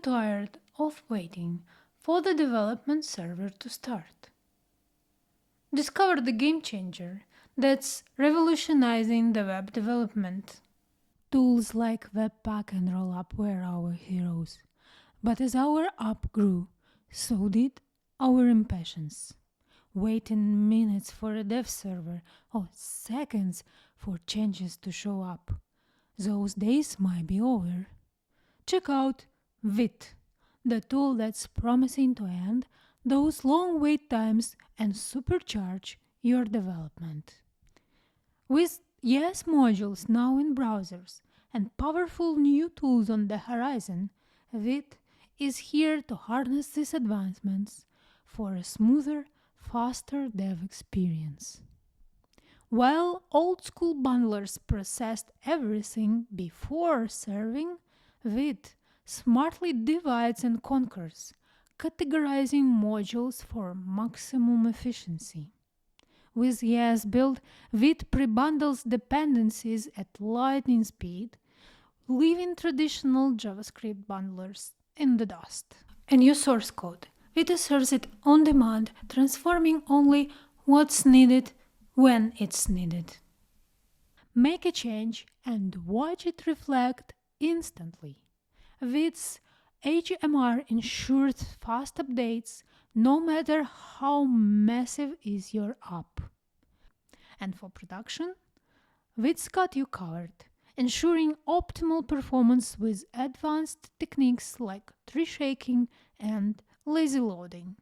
tired of waiting for the development server to start? Discover the game changer that's revolutionizing the web development. Tools like Webpack and Rollup were our heroes, but as our app grew, so did our impatience. Waiting minutes for a dev server or seconds for changes to show up. Those days might be over. Check out Vite, the tool that's promising to end those long wait times and supercharge your development. With Yes modules now in browsers and powerful new tools on the horizon, Vite is here to harness these advancements for a smoother, faster dev experience. While old school bundlers processed everything before serving, Vite smartly divides and conquers, categorizing modules for maximum efficiency. With Yes build, Vite pre-bundles dependencies at lightning speed, leaving traditional JavaScript bundlers in the dust. A new source code. Vite serves it on demand, transforming only what's needed when it's needed. Make a change and watch it reflect instantly. Vite's HMR ensures fast updates no matter how massive is your app. And for production, Vite's got you covered, ensuring optimal performance with advanced techniques like tree shaking and lazy loading.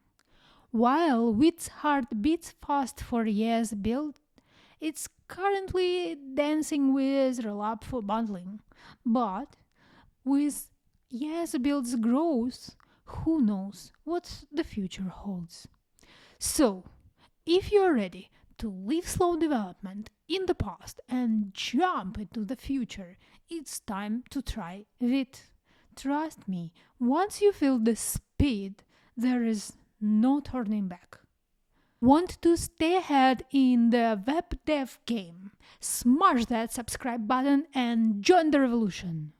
While Vite's heart beats fast for Yes build, it's currently dancing with Rollup for bundling. But with Yes build's growth, who knows what the future holds. So, if you're ready to leave slow development in the past and jump into the future, it's time to try Vite. Trust me, once you feel the speed, there is no turning back. Want to stay ahead in the web dev game? Smash that subscribe button and join the revolution!